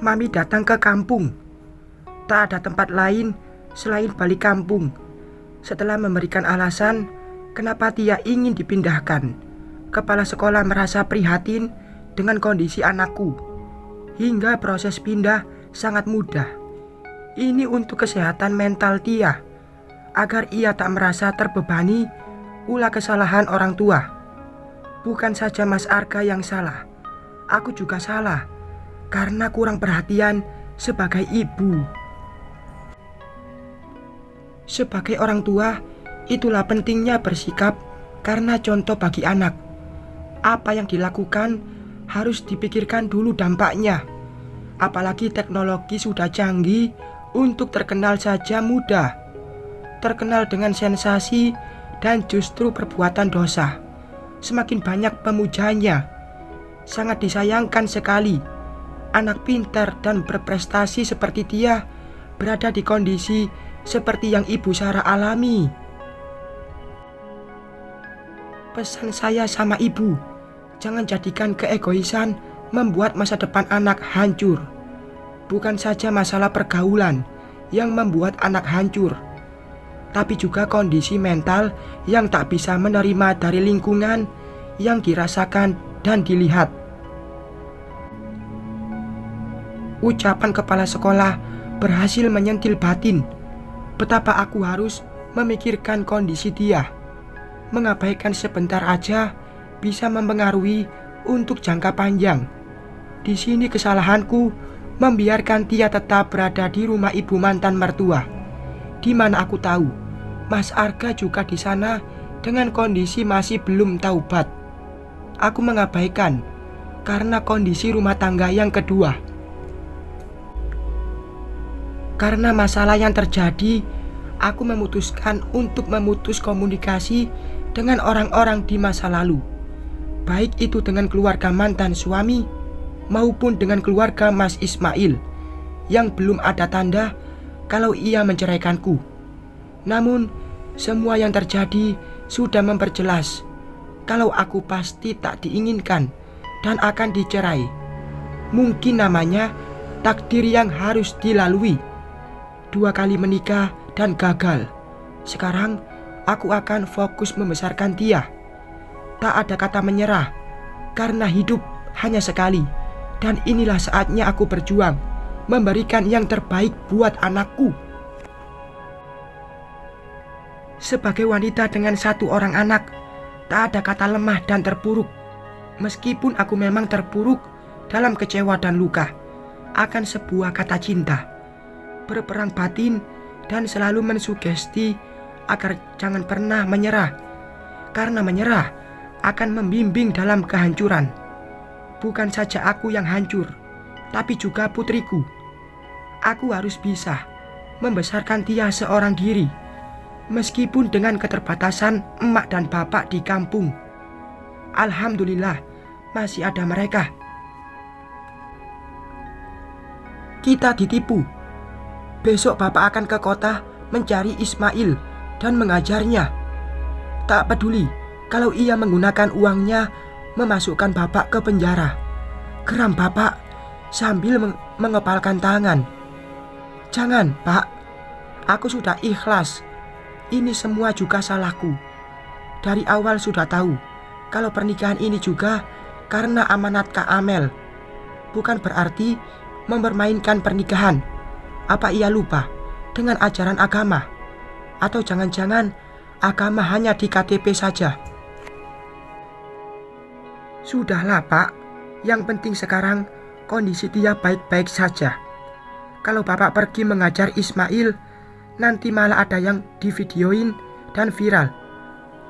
Mami datang ke kampung. Tak ada tempat lain selain balik kampung. Setelah memberikan alasan kenapa Tia ingin dipindahkan, kepala sekolah merasa prihatin dengan kondisi anakku. Hingga proses pindah sangat mudah. Ini untuk kesehatan mental Tia, agar ia tak merasa terbebani ulah kesalahan orang tua. Bukan saja Mas Arga yang salah, aku juga salah karena kurang perhatian sebagai ibu. Sebagai orang tua, itulah pentingnya bersikap karena contoh bagi anak. Apa yang dilakukan harus dipikirkan dulu dampaknya. Apalagi teknologi sudah canggih, untuk terkenal saja mudah. Terkenal dengan sensasi dan justru perbuatan dosa. Semakin banyak pemujanya. Sangat disayangkan sekali anak pintar dan berprestasi seperti Tia berada di kondisi seperti yang Ibu Sarah alami. Pesan saya sama Ibu, jangan jadikan keegoisan membuat masa depan anak hancur. Bukan saja masalah pergaulan yang membuat anak hancur, tapi juga kondisi mental yang tak bisa menerima dari lingkungan yang dirasakan dan dilihat. Ucapan kepala sekolah berhasil menyentil batin. Betapa aku harus memikirkan kondisi dia. Mengabaikan sebentar aja bisa mempengaruhi untuk jangka panjang. Di sini kesalahanku membiarkan Tia tetap berada di rumah ibu mantan mertua, di mana aku tahu Mas Arga juga di sana dengan kondisi masih belum taubat. Aku mengabaikan karena kondisi rumah tangga yang kedua. Karena masalah yang terjadi, aku memutuskan untuk memutus komunikasi dengan orang-orang di masa lalu, baik itu dengan keluarga mantan suami maupun dengan keluarga Mas Ismail yang belum ada tanda kalau ia menceraikanku. Namun, semua yang terjadi sudah memperjelas kalau aku pasti tak diinginkan dan akan dicerai. Mungkin namanya takdir yang harus dilalui. 2 kali menikah dan gagal. Sekarang aku akan fokus membesarkan Tia. Tak ada kata menyerah, karena hidup hanya sekali. Dan inilah saatnya aku berjuang memberikan yang terbaik buat anakku. Sebagai wanita dengan 1 orang anak, tak ada kata lemah dan terpuruk. Meskipun aku memang terpuruk dalam kecewa dan luka akan sebuah kata cinta, berperang batin dan selalu mensugesti agar jangan pernah menyerah, karena menyerah akan membimbing dalam kehancuran. Bukan saja aku yang hancur, tapi juga putriku. Aku harus bisa membesarkan Tia seorang diri, meskipun dengan keterbatasan emak dan bapak di kampung. Alhamdulillah masih ada mereka. Kita ditipu. Besok bapak akan ke kota mencari Ismail dan mengajarnya. Tak peduli kalau ia menggunakan uangnya memasukkan bapak ke penjara. Geram bapak sambil mengepalkan tangan. Jangan, Pak. Aku sudah ikhlas. Ini semua juga salahku. Dari awal sudah tahu kalau pernikahan ini juga karena amanat Kak Amel. Bukan berarti mempermainkan pernikahan. Apa ia lupa dengan ajaran agama? Atau jangan-jangan agama hanya di KTP saja? Sudahlah, Pak. Yang penting sekarang kondisi Tia baik-baik saja. Kalau bapak pergi mengajar Ismail, nanti malah ada yang divideoin dan viral.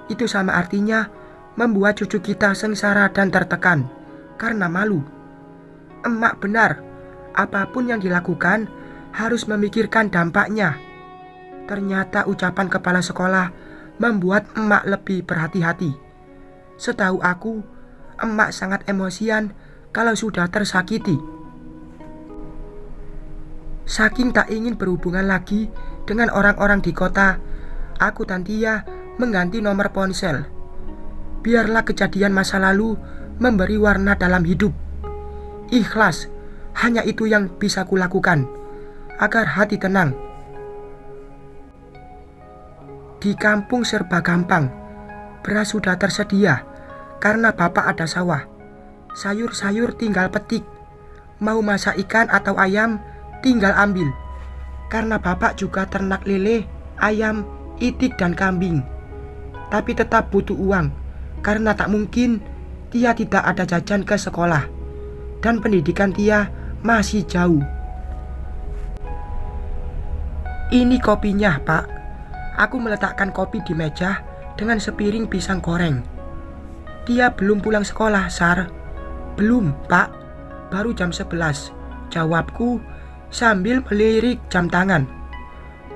Itu sama artinya membuat cucu kita sengsara dan tertekan karena malu. Emak benar, apapun yang dilakukan harus memikirkan dampaknya. Ternyata ucapan kepala sekolah membuat emak lebih berhati-hati. Setahu aku, emak sangat emosian kalau sudah tersakiti. Saking tak ingin berhubungan lagi dengan orang-orang di kota, aku dan Tia mengganti nomor ponsel. Biarlah kejadian masa lalu memberi warna dalam hidup. Ikhlas Hanya itu yang bisa kulakukan agar hati tenang. Di kampung serba gampang. Beras sudah tersedia karena bapak ada sawah. Sayur-sayur tinggal petik. Mau masak ikan atau ayam tinggal ambil. Karena bapak juga ternak lele, ayam, itik dan kambing. Tapi tetap butuh uang karena tak mungkin Tia tidak ada jajan ke sekolah. Dan pendidikan Tia masih jauh. Ini kopinya, Pak. Aku meletakkan kopi di meja dengan sepiring pisang goreng. Tia belum pulang sekolah, Sar. Belum, Pak. Baru jam 11. Jawabku sambil melirik jam tangan.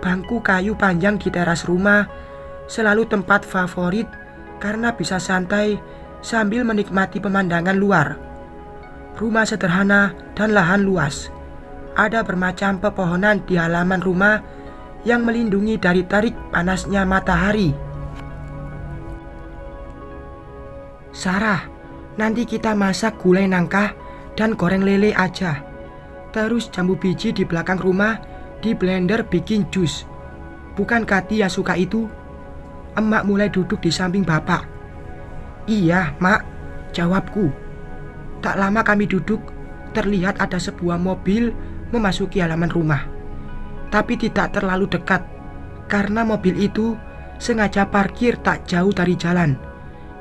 Bangku kayu panjang di teras rumah selalu tempat favorit karena bisa santai sambil menikmati pemandangan luar. Rumah sederhana dan lahan luas. Ada bermacam pepohonan di halaman rumah yang melindungi dari terik panasnya matahari. Sarah, nanti kita masak gulai nangka dan goreng lele aja. Terus jambu biji di belakang rumah di blender bikin jus. Bukankah Tia suka itu? Emak mulai duduk di samping bapak. Iya, Mak, jawabku. Tak lama kami duduk, terlihat ada sebuah mobil memasuki halaman rumah. Tapi tidak terlalu dekat, karena mobil itu sengaja parkir tak jauh dari jalan,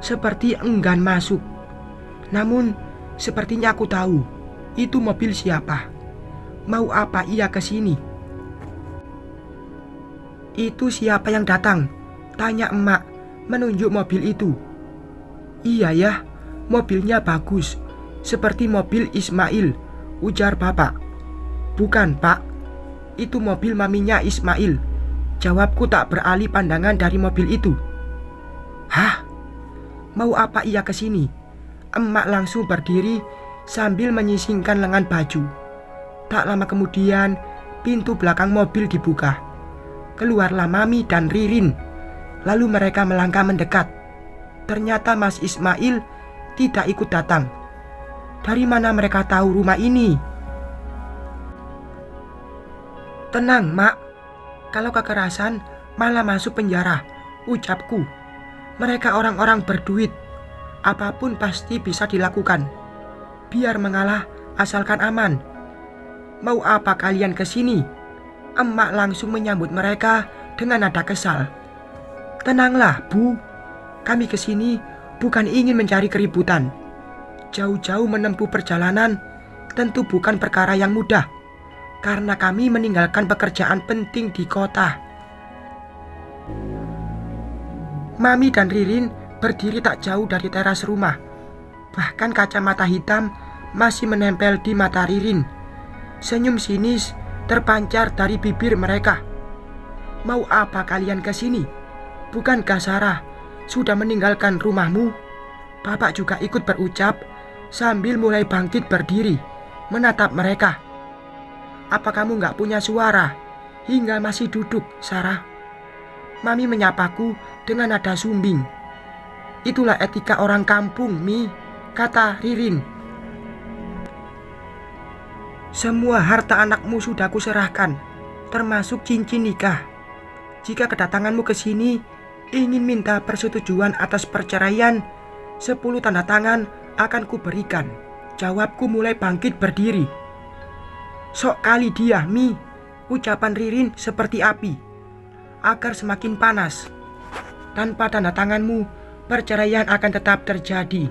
seperti enggan masuk. Namun, sepertinya aku tahu, itu mobil siapa. Mau apa ia ke sini? Itu siapa yang datang? Tanya emak, menunjuk mobil itu. Iya ya, mobilnya bagus, seperti mobil Ismail, ujar bapak. Bukan, Pak, itu mobil maminya Ismail, jawabku tak beralih pandangan dari mobil itu. Hah? Mau apa ia ke sini? Emak langsung berdiri sambil menyisingkan lengan baju. Tak lama kemudian, pintu belakang mobil dibuka. Keluarlah Mami dan Ririn. Lalu mereka melangkah mendekat. Ternyata Mas Ismail tidak ikut datang. Dari mana mereka tahu rumah ini? Tenang, Mak. Kalau kekerasan malah masuk penjara, ucapku. Mereka orang-orang berduit. Apapun pasti bisa dilakukan. Biar mengalah asalkan aman. Mau apa kalian ke sini? Emak langsung menyambut mereka dengan nada kesal. Tenanglah, Bu. Kami ke sini bukan ingin mencari keributan. Jauh-jauh menempuh perjalanan tentu bukan perkara yang mudah, karena kami meninggalkan pekerjaan penting di kota. Mami dan Ririn berdiri tak jauh dari teras rumah. Bahkan kacamata hitam masih menempel di mata Ririn. Senyum sinis terpancar dari bibir mereka. Mau apa kalian ke sini? Bukankah Sarah sudah meninggalkan rumahmu? Bapak juga ikut berucap sambil mulai bangkit berdiri, menatap mereka. Apa kamu gak punya suara hingga masih duduk, Sarah? Mami menyapaku dengan nada sumbing. Itulah etika orang kampung, Mi, kata Ririn. Semua harta anakmu sudah kuserahkan, termasuk cincin nikah. Jika kedatanganmu ke sini ingin minta persetujuan atas perceraian, 10 tanda tangan akan kuberikan. Jawabku mulai bangkit berdiri. Sok kali dia, Mi, ucapan Ririn seperti api, agar semakin panas. Tanpa tanda tanganmu, perceraian akan tetap terjadi.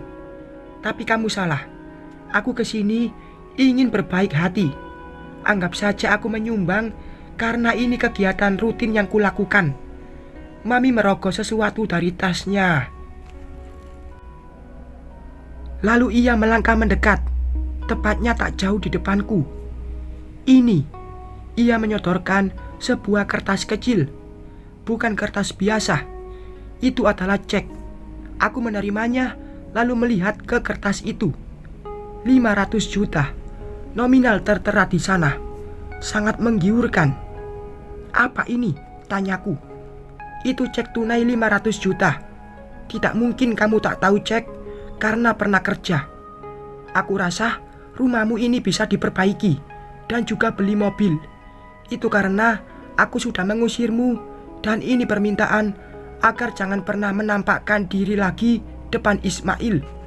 Tapi kamu salah. Aku kesini ingin berbaik hati. Anggap saja aku menyumbang karena ini kegiatan rutin yang kulakukan. Mami merogoh sesuatu dari tasnya. Lalu ia melangkah mendekat, tepatnya tak jauh di depanku. Ini, ia menyodorkan sebuah kertas kecil. Bukan kertas biasa. Itu adalah cek. Aku menerimanya lalu melihat ke kertas itu. 500 juta. Nominal tertera di sana. Sangat menggiurkan. Apa ini? Tanyaku. Itu cek tunai 500 juta. Tidak mungkin kamu tak tahu cek karena pernah kerja. Aku rasa rumahmu ini bisa diperbaiki dan juga beli mobil. Itu karena aku sudah mengusirmu, dan ini permintaan agar jangan pernah menampakkan diri lagi depan Ismail.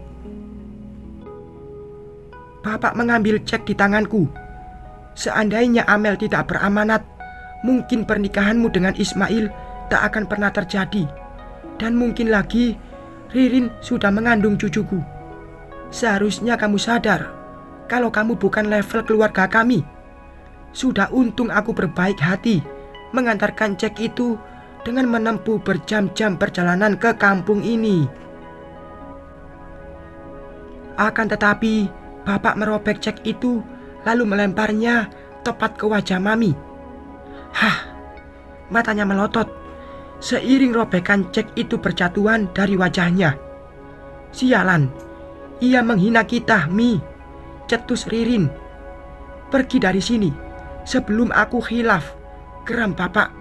Bapak mengambil cek di tanganku. Seandainya Amel tidak beramanat, mungkin pernikahanmu dengan Ismail tak akan pernah terjadi. Dan mungkin lagi Ririn sudah mengandung cucuku. Seharusnya kamu sadar kalau kamu bukan level keluarga kami. Sudah untung aku berbaik hati mengantarkan cek itu dengan menempuh berjam-jam perjalanan ke kampung ini. Akan tetapi Bapak merobek cek itu lalu melemparnya tepat ke wajah Mami. Hah, matanya melotot seiring robekan cek itu berjatuhan dari wajahnya. Sialan, ia menghina kita, Mi, cetus Ririn. Pergi dari sini sebelum aku khilaf, geram Bapak.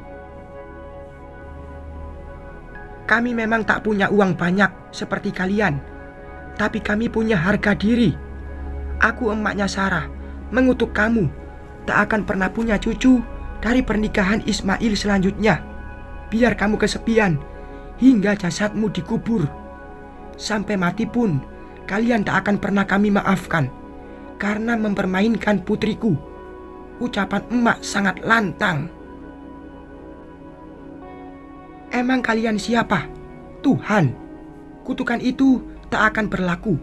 Kami memang tak punya uang banyak seperti kalian, tapi kami punya harga diri. Aku emaknya Sarah mengutuk kamu tak akan pernah punya cucu dari pernikahan Ismail selanjutnya. Biar kamu kesepian hingga jasadmu dikubur. Sampai mati pun kalian tak akan pernah kami maafkan karena mempermainkan putriku. Ucapan emak sangat lantang. Emang kalian siapa? Tuhan. Kutukan itu tak akan berlaku.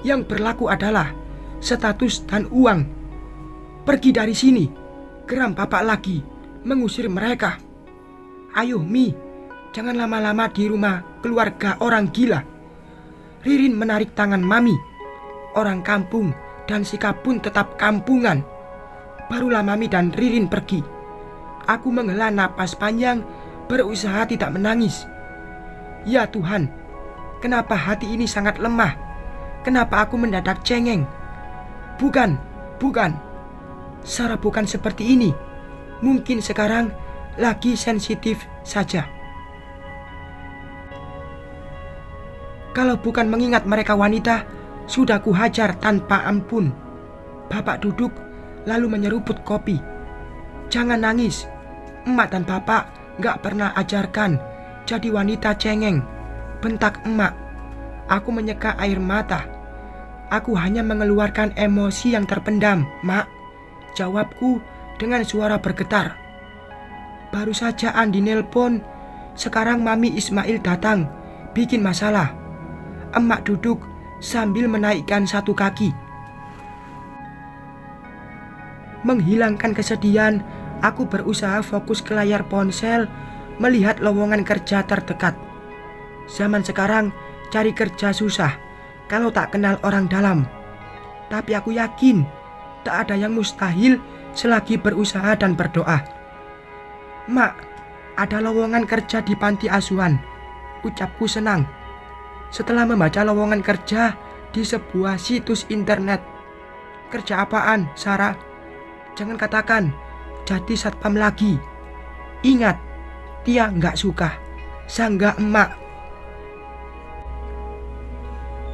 Yang berlaku adalah status dan uang. Pergi dari sini, geram Bapak lagi mengusir mereka. Ayo Mi, jangan lama-lama di rumah keluarga orang gila. Ririn menarik tangan Mami. Orang kampung dan sikap pun tetap kampungan. Barulah Mami dan Ririn pergi. Aku menghela napas panjang, berusaha tidak menangis. Ya Tuhan, kenapa hati ini sangat lemah? Kenapa aku mendadak cengeng? Bukan. Sarah bukan seperti ini. Mungkin sekarang lagi sensitif saja. Kalau bukan mengingat mereka wanita, sudah kuhajar tanpa ampun. Bapak duduk lalu menyeruput kopi. Jangan nangis. Emak dan Bapak gak pernah ajarkan jadi wanita cengeng, bentak emak. Aku menyeka air mata. Aku hanya mengeluarkan emosi yang terpendam, Mak, jawabku dengan suara bergetar. Baru saja Andi nelpon, sekarang Mami Ismail datang, bikin masalah. Emak duduk sambil menaikkan satu kaki. Menghilangkan kesedihan, aku berusaha fokus ke layar ponsel, melihat lowongan kerja terdekat. Zaman sekarang cari kerja susah kalau tak kenal orang dalam. Tapi aku yakin tak ada yang mustahil selagi berusaha dan berdoa. Mak, ada lowongan kerja di panti asuhan, ucapku senang. Setelah membaca lowongan kerja di sebuah situs internet. Kerja apaan, Sarah? Jangan katakan jadi satpam lagi. Ingat, Tia nggak suka, sanggah emak.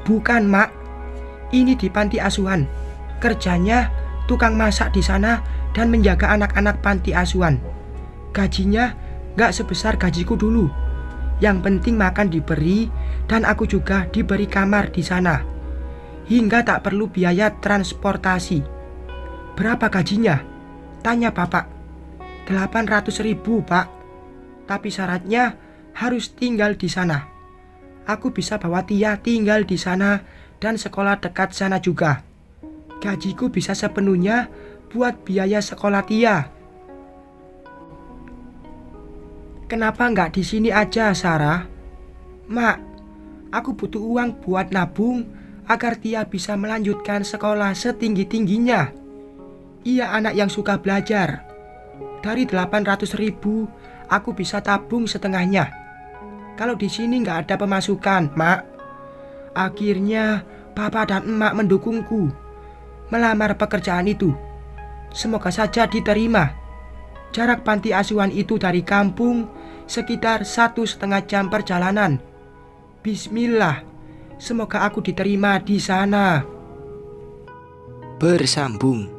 Bukan, Mak. Ini di panti asuhan. Kerjanya tukang masak di sana dan menjaga anak-anak panti asuhan. Gajinya nggak sebesar gajiku dulu. Yang penting makan diberi dan aku juga diberi kamar di sana. Hingga tak perlu biaya transportasi. Berapa gajinya? Tanya Bapak. 800.000, Pak. Tapi syaratnya harus tinggal di sana. Aku bisa bawa Tia tinggal di sana dan sekolah dekat sana juga. Gajiku bisa sepenuhnya buat biaya sekolah Tia. Kenapa nggak di sini aja, Sarah? Mak, aku butuh uang buat nabung agar Tia bisa melanjutkan sekolah setinggi-tingginya. Ia anak yang suka belajar. Dari 800.000, aku bisa tabung setengahnya. Kalau di sini nggak ada pemasukan, Mak. Akhirnya Papa dan Emak mendukungku melamar pekerjaan itu. Semoga saja diterima. Jarak panti asuhan itu dari kampung sekitar 1,5 jam perjalanan. Bismillah, semoga aku diterima di sana. bersambung.